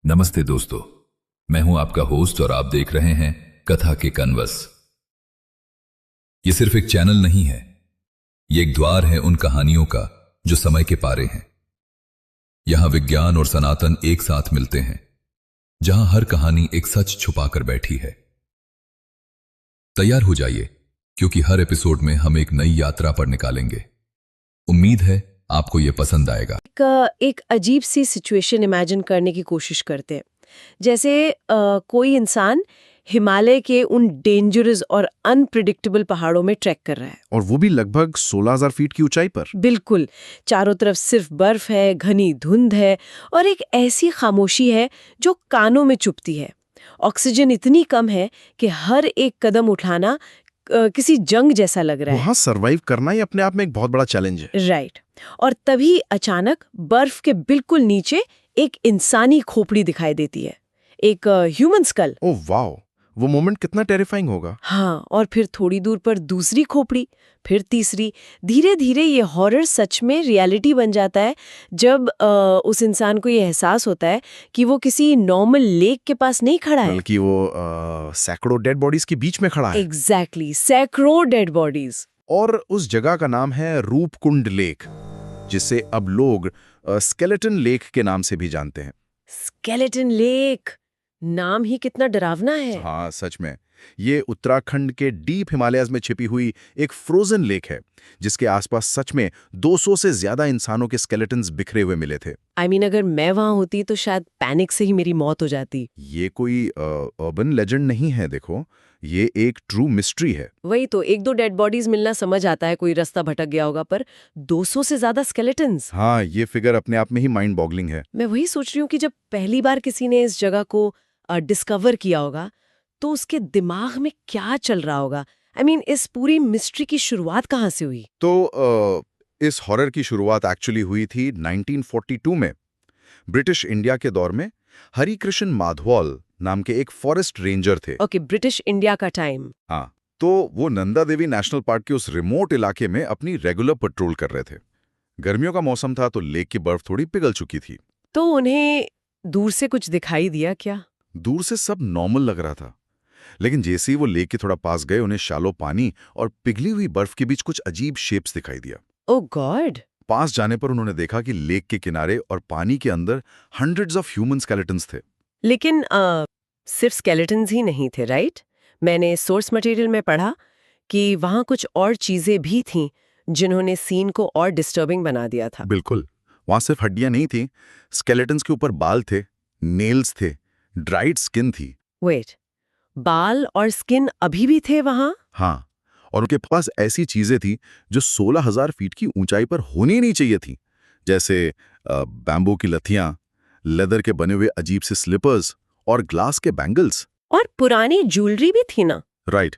नमस्ते दोस्तों, मैं हूं आपका होस्ट और आप देख रहे हैं कथा के कनवस। ये सिर्फ एक चैनल नहीं है, ये एक द्वार है उन कहानियों का जो समय के पारे हैं। यहां विज्ञान और सनातन एक साथ मिलते हैं, जहां हर कहानी एक सच छुपाकर बैठी है। तैयार हो जाइए, क्योंकि हर एपिसोड में हम एक नई यात्रा पर निकालेंगे। उम्मीद है आपको यह पसंद आएगा। एक अजीब सी सिचुएशन इमेजिन करने की कोशिश करते हैं, जैसे कोई इंसान हिमालय के उन डेंजरस और अनप्रिडिक्टेबल पहाड़ों में ट्रैक कर रहा है, और वो भी लगभग 16,000 फीट की ऊंचाई पर। बिल्कुल, चारों तरफ सिर्फ बर्फ है, घनी धुंध है और एक ऐसी खामोशी है जो कानों में चुभती है। ऑक्सीजन इतनी कम है कि हर एक कदम उठाना किसी जंग जैसा लग रहा है। वहां सरवाइव करना ही अपने आप में एक बहुत बड़ा चैलेंज है। राइट। और तभी अचानक बर्फ के बिल्कुल नीचे एक इंसानी खोपड़ी दिखाई देती है, एक ह्यूमन स्कल। ओह वाओ, वो मोमेंट कितना टेरिफाइंग होगा। हाँ, और फिर थोड़ी दूर पर दूसरी खोपड़ी, फिर तीसरी। धीरे धीरे ये हॉरर सच में रियलिटी बन जाता है जब उस इंसान को ये एहसास होता है कि वो किसी नॉर्मल लेक के पास नहीं खड़ा है, बल्कि वो सैकड़ों डेड बॉडीज के बीच में खड़ा है। एग्जैक्टली, सैकड़ों डेड बॉडीज। और उस जगह का नाम है रूपकुंड लेक, जिसे अब लोग स्केलेटन लेक के नाम से भी जानते हैं। स्केलेटन लेक, नाम ही कितना डरावना है। हाँ, सच में। ये उत्तराखंड के डीप हिमालयाज में छिपी हुई एक फ्रोजन लेक है, जिसके आसपास सच में 200 से ज्यादा इंसानों के स्केलेटन्स बिखरे हुए मिले थे। अगर मैं वहां होती तो शायद पैनिक से ही मेरी मौत हो जाती। ये कोई अर्बन लेजेंड नहीं है, देखो, ये एक ट्रू मिस्ट्री है। वही तो, एक दो डेड बॉडीज मिलना समझ आता है, कोई रास्ता भटक गया होगा, पर 200 से ज्यादा स्केलेटन्स। हाँ, ये फिगर अपने आप में ही माइंड बॉगलिंग है। मैं वही सोच रही हूँ कि जब पहली बार किसी ने इस जगह को डिस्कवर किया होगा तो उसके दिमाग में क्या चल रहा होगा। इस पूरी मिस्ट्री की शुरुआत कहाँ से हुई? तो इस हॉरर की शुरुआत एक्चुअली हुई थी 1942 में। ब्रिटिश इंडिया के दौर में हरिकृष्ण माधवाल नाम के एक फॉरेस्ट रेंजर थे। ओके, ब्रिटिश इंडिया का टाइम। हाँ, तो वो नंदा देवी नेशनल पार्क के उस रिमोट इलाके में अपनी रेगुलर पेट्रोल कर रहे थे। गर्मियों का मौसम था, तो लेक की बर्फ थोड़ी पिघल चुकी थी। तो उन्हें दूर से कुछ दिखाई दिया क्या? दूर से सब नॉर्मल लग रहा था, लेकिन जैसे ही वो लेक के थोड़ा पास गए, उन्हें शैलो पानी और पिघली हुई बर्फ के बीच कुछ अजीब शेप्स दिखाई दिया। ओह गॉड! पास जाने पर उन्होंने देखा कि लेक के किनारे और पानी के अंदर हंड्रेड्स ऑफ ह्यूमन स्केलेटन्स थे। लेकिन सिर्फ स्केलेटन्स ही नहीं थे, राइट? मैंने सोर्स मटेरियल में पढ़ा कि वहाँ कुछ और चीजें भी थीं जिन्होंने सीन को और डिस्टर्बिंग बना दिया था। बिल्कुल, वहां सिर्फ हड्डियां नहीं थी, स्केलेटन्स के ऊपर बाल थे, नेल्स थे, ड्राइड स्किन थी। वेट, बाल और स्किन अभी भी थे वहाँ? हाँ, और उनके पास ऐसी चीजें थी जो 16,000 फीट की ऊंचाई पर होनी नहीं चाहिए थी, जैसे बैम्बू की लथियां, लेदर के बने हुए अजीब से स्लीपर्स और ग्लास के बैंगल्स। और पुरानी ज्वेलरी भी थी ना? राइट,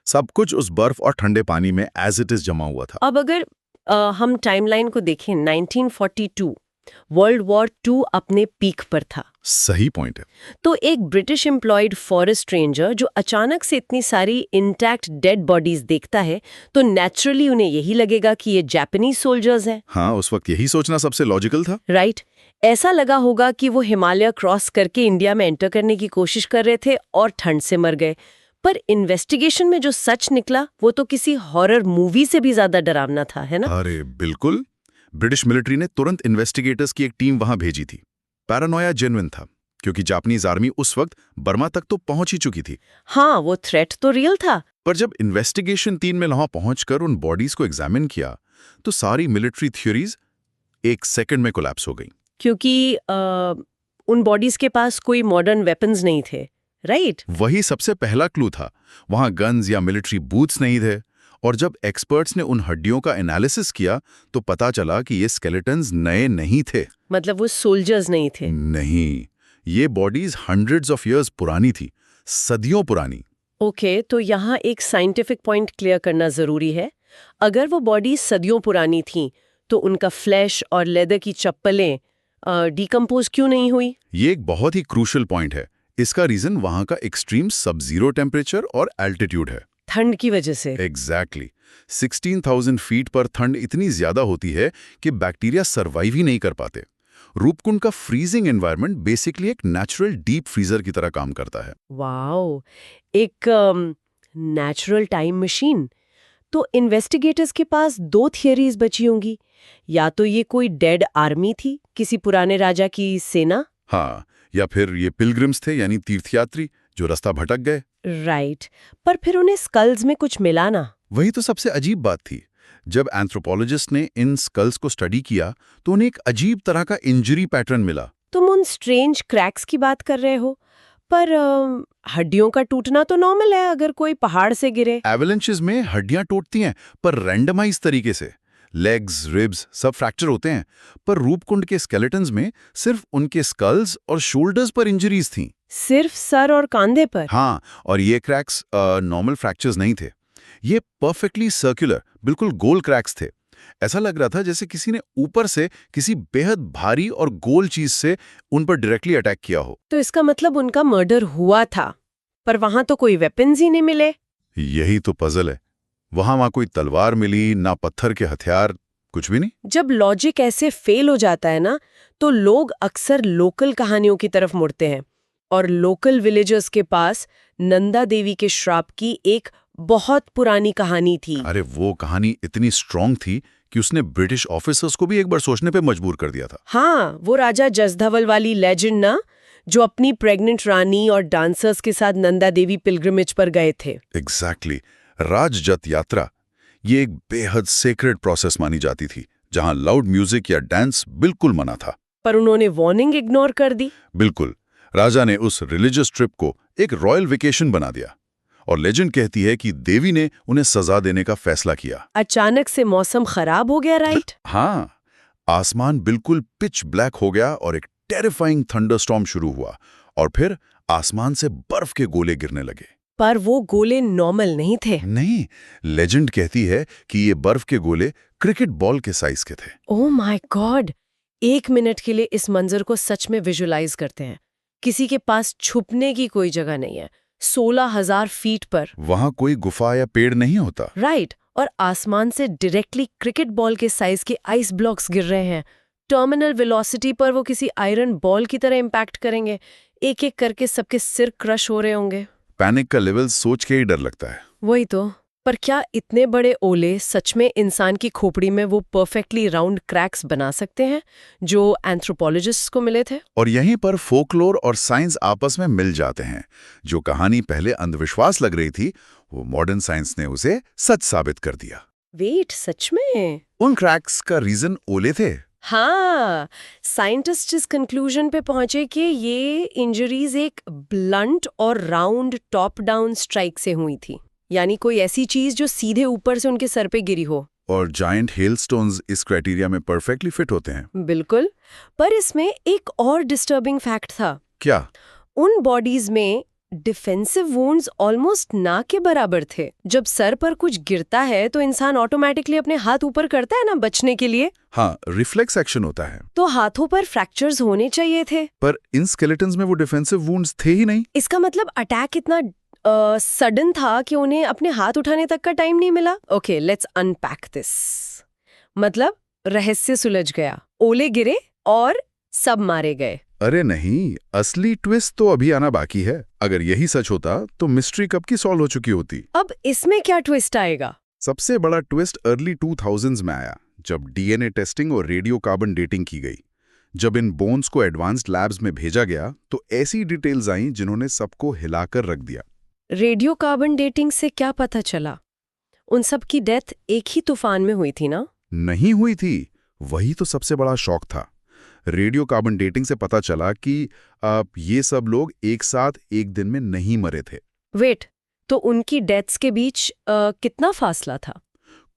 सब कुछ उस बर्फ और ठंडे पानी में एज इट इज जमा हुआ था। अब अगर हम टाइमलाइन को देखें, 1942, वर्ल्ड वॉर 2 अपने पीक पर था। सही पॉइंट है। तो एक ब्रिटिश एम्प्लॉयड फॉरेस्ट रेंजर जो अचानक से इतनी सारी इंटैक्ट डेड बॉडीज देखता है, तो नेचुरली उन्हें यही लगेगा कि ये जापानीज सोल्जर्स हैं। हाँ, उस वक्त यही सोचना सबसे लॉजिकल था। राइट। ऐसा लगा होगा कि वो हिमालय क्रॉस करके इंडिया में एंटर करने की कोशिश कर रहे थे और ठंड से मर गए। पर इन्वेस्टिगेशन में जो सच निकला वो तो किसी हॉरर मूवी से भी ज्यादा डरावना था, है ना? अरे बिल्कुल, ब्रिटिश मिलिट्री ने तुरंत इन्वेस्टिगेटर्स की एक टीम वहां भेजी थी। पैरानोया जेन्युइन था, क्योंकि जापानीज आर्मी उस वक्त बर्मा तक तो पहुंच ही चुकी थी। हाँ, वो थ्रेट तो रियल था। पर जब इन्वेस्टिगेशन टीम ने वहां पहुंचकर उन बॉडीज को एग्जामिन किया, तो सारी मिलिट्री थ्योरीज एक सेकंड में कोलैप्स हो गई। क्योंकि उन बॉडीज के पास कोई मॉडर्न वेपन्स नहीं थे, राइट? वही सबसे पहला क्लू था। वहां गन्स या मिलिट्री बूथ्स नहीं थे। और जब एक्सपर्ट्स ने उन हड्डियों का एनालिसिस किया, तो पता चला कि ये स्केलेटन्स नए नहीं थे। मतलब वो सोल्जर्स नहीं थे? नहीं, ये बॉडीज हंड्रेड्स ऑफ इयर्स पुरानी थी, सदियों पुरानी। ओके, तो यहाँ एक साइंटिफिक पॉइंट क्लियर करना जरूरी है। अगर वो बॉडी सदियों पुरानी थी, तो उनका फ्लैश और लेदर की चप्पलें डिकम्पोज क्यों नहीं हुई? ये एक बहुत ही क्रूशल पॉइंट है। इसका रीजन वहां का एक्सट्रीम सब जीरो टेम्परेचर और एल्टीट्यूड है। ठंड की वजह से? एग्जैक्टली। 16,000 फीट पर ठंड इतनी ज्यादा होती है कि बैक्टीरिया सर्वाइव ही नहीं कर पाते। रूपकुंड का फ्रीजिंग एनवायरनमेंट बेसिकली एक नेचुरल डीप फ्रीजर की तरह काम करता है। वाओ, एक नेचुरल टाइम मशीन। तो इन्वेस्टिगेटर्स के पास दो थियरीज बची होंगी, या तो ये कोई डेड आर्मी थी, किसी पुराने राजा की सेना। हाँ, या फिर ये पिलग्रिम्स थे यानी तीर्थयात्री जो रास्ता भटक गए। राइट, पर फिर उन्हें स्कल्स में कुछ मिला ना। वही तो सबसे अजीब बात थी। जब एंथ्रोपोलॉजिस्ट ने इन स्कल्स को स्टडी किया तो उन्हें एक अजीब तरह का इंजरी पैटर्न मिला। तुम उन स्ट्रेंज क्रैक्स की बात कर रहे हो, पर हड्डियों का टूटना तो नॉर्मल है अगर कोई पहाड़ से गिरे। एवलेंचेस में हड्डियां टूटती हैं, पर रैंडमाइज तरीके से। लेग्स, रिब्स सब फ्रैक्चर होते हैं, पर रूपकुंड के स्केलेटन्स में सिर्फ उनके स्कल्स और शोल्डर्स पर इंजरीज थीं। सिर्फ सर और कंधे पर? हाँ, और ये क्रैक्स नॉर्मल फ्रैक्चर्स नहीं थे। ये परफेक्टली सर्कुलर, बिल्कुल गोल क्रैक्स थे। ऐसा लग रहा था जैसे किसी ने ऊपर से किसी बेहद भारी और गोल चीज से उन पर डायरेक्टली अटैक किया हो। तो इसका मतलब उनका मर्डर हुआ था, पर वहां तो कोई वेपन्स ही नहीं मिले। यही तो पजल है। वहां कोई तलवार मिली, ना पत्थर के हथियार, कुछ भी नहीं। जब लॉजिक ऐसे फेल हो जाता है ना, तो लोग अक्सर लोकल कहानियों की तरफ मुड़ते हैं। और लोकल विलेजर्स के पास नंदा देवी के श्राप की एक बहुत पुरानी कहानी थी। अरे वो कहानी इतनी स्ट्रांग थी कि उसने ब्रिटिश ऑफिसर्स को भी एक बार सोचने पे मजबूर कर दिया था। हाँ, वो राजा जसधवल वाली लेजेंड ना, जो अपनी प्रेग्नेंट रानी और डांसर्स के साथ नंदा देवी पिलग्रिमेज पर गए थे। एग्जैक्टली। राजजत यात्रा ये एक बेहद सेक्रेड प्रोसेस मानी जाती थी, जहां लाउड म्यूजिक या डांस बिल्कुल मना था। पर उन्होंने वार्निंग इग्नोर कर दी। बिल्कुल। राजा ने उस रिलीजियस ट्रिप को एक रॉयल वेकेशन बना दिया, और लेजेंड कहती है कि देवी ने उन्हें सजा देने का फैसला किया। अचानक से मौसम खराब हो गया, राइट? हाँ, आसमान बिल्कुल पिच ब्लैक हो गया और एक टेरिफाइंग थंडरस्टॉर्म शुरू हुआ, और फिर आसमान से बर्फ के गोले गिरने लगे। पर वो गोले नॉर्मल नहीं थे। नहीं, लेजेंड कहती है कि ये बर्फ के गोले क्रिकेट बॉल के साइज के थे। Oh my God! 1 मिनट के लिए इस मंजर को सच में विजुलाइज करते हैं। किसी के पास छुपने की कोई जगह नहीं है, 16,000 फीट पर। वहां कोई गुफा या पेड़ नहीं होता। राइट, और आसमान से डायरेक्टली क्रिकेट बॉल के साइज के आइस ब्लॉक्स गिर रहे हैं। टर्मिनल वेलोसिटी पर वो किसी आयरन बॉल की तरह इम्पैक्ट करेंगे। एक एक करके सबके सिर क्रश हो रहे होंगे। पैनिक का लेवल सोच के ही डर लगता है। वही तो। पर क्या इतने बड़े ओले सच में इंसान की खोपड़ी में वो परफेक्टली राउंड क्रैक्स बना सकते हैं जो एंथ्रोपोलॉजिस्ट्स को मिले थे? और यहीं पर फोकलोर और साइंस आपस में मिल जाते हैं। जो कहानी पहले अंधविश्वास लग रही थी, वो मॉडर्न साइंस ने उसे सच साबित कर दिया। वेट, सच में? उन क्रैक्स का रीजन ओले थे। हाँ, साइंटिस्ट इस कंक्लूजन पे पहुंचे कि ये इंजरीज एक ब्लंट और राउंड टॉप डाउन स्ट्राइक से हुई थी, यानी कोई ऐसी चीज जो सीधे ऊपर से उनके सर पे गिरी हो। और जायंट हेलस्टोन्स इस क्राइटेरिया में परफेक्टली फिट होते हैं। बिल्कुल, पर इसमें एक और डिस्टर्बिंग फैक्ट था। क्या? उन बॉडीज में डिफेंसिव वुंड्स ऑलमोस्ट ना के बराबर थे। जब सर पर कुछ गिरता है तो इंसान ऑटोमेटिकली अपने हाथ ऊपर करता है ना, बचने के लिए। हाँ, रिफ्लेक्स एक्शन होता है। तो हाथों पर फ्रैक्चर्स होने चाहिए थे। पर इन स्केलेटन्स में वो डिफेंसिव वुंड्स थे ही नहीं। इसका मतलब अटैक इतना सडन था कि उन्हें अपने हाथ उठाने तक का टाइम नहीं मिला। Okay, let's unpack this. मतलब रहस्य सुलझ गया, ओले गिरे और सब मारे गए। अरे नहीं, असली ट्विस्ट तो अभी आना बाकी है। अगर यही सच होता तो मिस्ट्री कब की सॉल्व हो चुकी होती। अब इसमें क्या ट्विस्ट आएगा? सबसे बड़ा ट्विस्ट अर्ली 2000s में आया, जब डीएनए टेस्टिंग और रेडियो कार्बन डेटिंग की गई। जब इन बोन्स को एडवांस्ड लैब्स में भेजा गया तो ऐसी डिटेल्स आईं जिन्होंने सबको हिलाकर रख दिया। रेडियो कार्बन डेटिंग से क्या पता चला? उन सब की डेथ एक ही तूफान में हुई थी ना? नहीं हुई थी, वही तो सबसे बड़ा शॉक था। रेडियो कार्बन डेटिंग से पता चला कि ये सब लोग एक साथ एक दिन में नहीं मरे थे। वेट, तो उनकी डेथ्स के बीच कितना फासला था?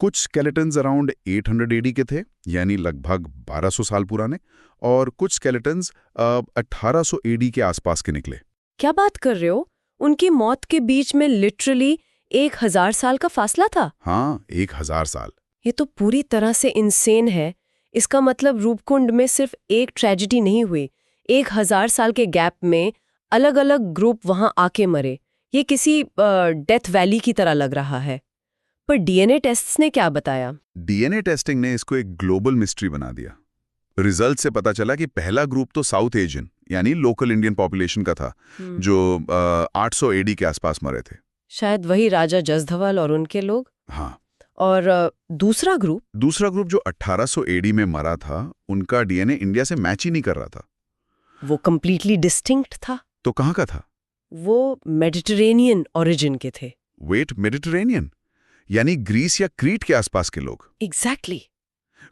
कुछ स्केलेटन्स अराउंड 800 एडी के थे, यानी लगभग 1200 साल पुराने, और कुछ स्केलेटन्स 1800 एडी के आसपास के निकले। क्या बात कर रहे हो? उनकी मौत के बीच में लिटरली 1000 साल का फासला था? हाँ, 1000 साल। ये तो पूरी तरह से इंसेन है। इसका मतलब रूपकुंड में सिर्फ एक ट्रेजेडी नहीं हुई, 1000 साल के गैप में अलग अलग ग्रुप वहां आके मरे। ये किसी डेथ वैली की तरह लग रहा है। पर डीएनए टेस्ट्स ने क्या बताया? डीएनए टेस्टिंग ने इसको एक ग्लोबल मिस्ट्री बना दिया। रिजल्ट से पता चला कि पहला ग्रुप तो साउथ एशियन यानी लोकल इंडियन पॉपुलेशन का था, जो 800 एडी के आसपास मरे थे। शायद वही राजा जसधवल और उनके लोग। हाँ। और दूसरा ग्रुप जो 1800 एडी में मरा था, उनका डीएनए इंडिया से मैच ही नहीं कर रहा था। वो कंप्लीटली डिस्टिंक्ट था। तो कहाँ का था? वो मेडिटेरेनियन ओरिजिन के थे। वेट, मेडिटेरेनियन यानी ग्रीस या क्रीट के आसपास के लोग। एग्जैक्टली।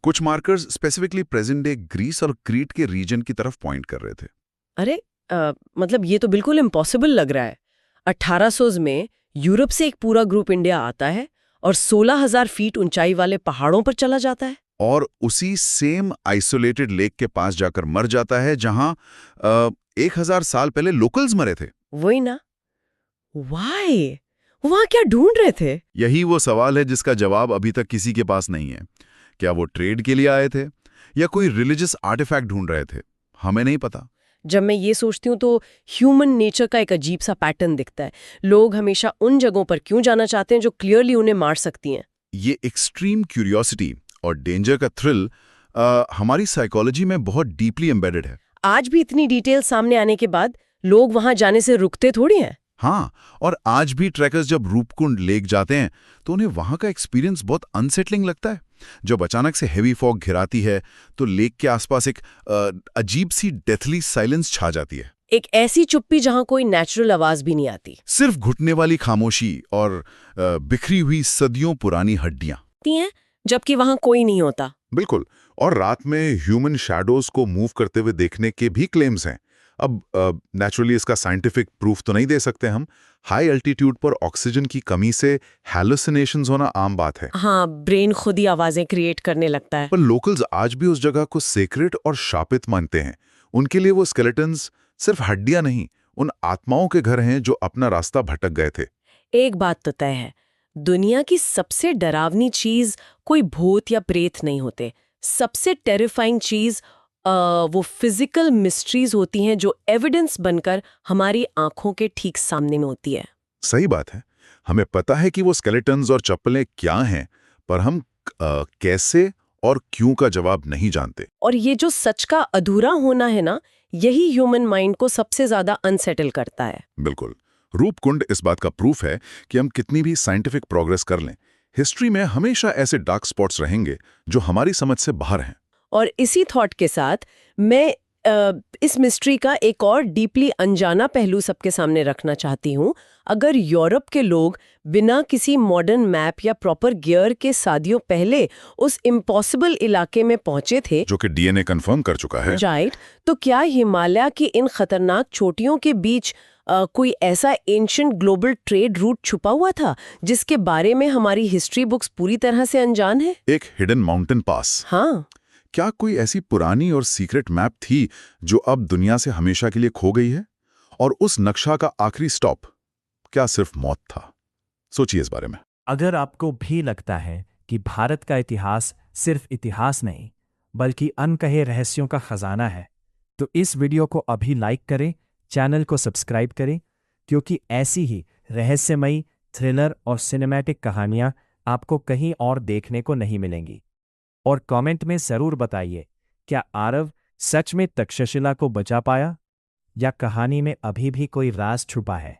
कुछ markers specifically present day Greece और क्रीट के रीजन की तरफ पॉइंट कर रहे थे। अरे मतलब ये तो बिल्कुल इम्पॉसिबल लग रहा है। 1800s में यूरोप से एक पूरा ग्रुप इंडिया आता है और 16,000 फीट ऊंचाई वाले पहाड़ों पर चला जाता है, और उसी सेम आइसोलेटेड लेक के पास जाकर मर जाता है जहां 1000 साल पहले लोकल्स मरे थे। वही ना। वाई? वहां क्या ढूंढ रहे थे? यही वो सवाल है जिसका जवाब अभी तक किसी के पास नहीं है। क्या वो ट्रेड के लिए आए थे या कोई रिलीजियस आर्टिफैक्ट ढूंढ रहे थे? हमें नहीं पता। जब मैं ये सोचती हूँ तो ह्यूमन नेचर का एक अजीब सा पैटर्न दिखता है। लोग हमेशा उन जगहों पर क्यों जाना चाहते हैं जो क्लियरली उन्हें मार सकती हैं? ये एक्सट्रीम क्यूरियोसिटी और डेंजर का थ्रिल हमारी साइकोलॉजी में बहुत डीपली एम्बेडेड है। आज भी इतनी डिटेल सामने आने के बाद लोग वहां जाने से रुकते थोड़ी हैं। हाँ, और आज भी ट्रैकर्स जब रूपकुंड लेक जाते हैं तो उन्हें वहां का एक्सपीरियंस बहुत अनसेटलिंग लगता है। जब अचानक से हेवी फॉग घिराती है तो लेक के आसपास एक अजीब सी डेथली साइलेंस छा जाती है। एक ऐसी चुप्पी जहां कोई नेचुरल आवाज भी नहीं आती। सिर्फ घुटने वाली खामोशी और बिखरी हुई सदियों पुरानी हड्डियां हैं, जबकि वहां कोई नहीं होता। बिल्कुल। और रात में ह्यूमन शैडोज को मूव करते हुए देखने के भी क्लेम्स हैं। अब नेचुरली इसका साइंटिफिक प्रूफ तो नहीं दे सकते हम। हाई अल्टीट्यूड पर ऑक्सीजन की कमी से हैलुसिनेशंस होना आम बात है। हाँ, ब्रेन खुद ही आवाजें क्रिएट करने लगता है। पर लोकल्स आज भी उस जगह को सेक्रेट और शापित मानते हैं। उनके लिए वो स्केलेटन्स सिर्फ हड्डियां नहीं, उन आत्माओं के घर हैं जो अपना रास्ता भटक गए थे। एक बात तो तय है, दुनिया की सबसे डरावनी चीज कोई भूत या प्रेत नहीं होते। सबसे टेरिफाइंग चीज वो फिजिकल मिस्ट्रीज होती हैं जो एविडेंस बनकर हमारी आंखों के ठीक सामने में होती है। सही बात है। हमें पता है कि वो स्केलेटन्स और चप्पलें क्या हैं, पर हम कैसे और क्यों का जवाब नहीं जानते। और ये जो सच का अधूरा होना है ना, यही ह्यूमन माइंड को सबसे ज्यादा अनसेटल करता है। बिल्कुल। रूपकुंड इस बात का प्रूफ है कि हम कितनी भी साइंटिफिक प्रोग्रेस कर लें, हिस्ट्री में हमेशा ऐसे डार्क स्पॉट्स रहेंगे जो हमारी समझ से बाहर हैं। और इसी थॉट के साथ मैं इस मिस्ट्री का एक और डीपली अनजाना पहलू सबके सामने रखना चाहती हूँ। अगर यूरोप के लोग बिना किसी मॉडर्न मैप या प्रॉपर गियर के सदियों पहले उस इम्पॉसिबल इलाके में पहुंचे थे, जो कि डीएनए कंफर्म कर चुका है, राइट, तो क्या हिमालय की इन खतरनाक चोटियों के बीच कोई ऐसा एंशिएंट ग्लोबल ट्रेड रूट छुपा हुआ था जिसके बारे में हमारी हिस्ट्री बुक्स पूरी तरह से अनजान है? एक हिडन माउंटेन पास। हाँ, क्या कोई ऐसी पुरानी और सीक्रेट मैप थी जो अब दुनिया से हमेशा के लिए खो गई है? और उस नक्शा का आखिरी स्टॉप क्या सिर्फ मौत था? सोचिए इस बारे में। अगर आपको भी लगता है कि भारत का इतिहास सिर्फ इतिहास नहीं बल्कि अनकहे रहस्यों का खजाना है, तो इस वीडियो को अभी लाइक करें, चैनल को सब्सक्राइब करें, क्योंकि ऐसी ही रहस्यमयी, थ्रिलर और सिनेमैटिक कहानियां आपको कहीं और देखने को नहीं मिलेंगी। और कमेंट में जरूर बताइए, क्या आरव सच में तक्षशिला को बचा पाया या कहानी में अभी भी कोई राज छुपा है?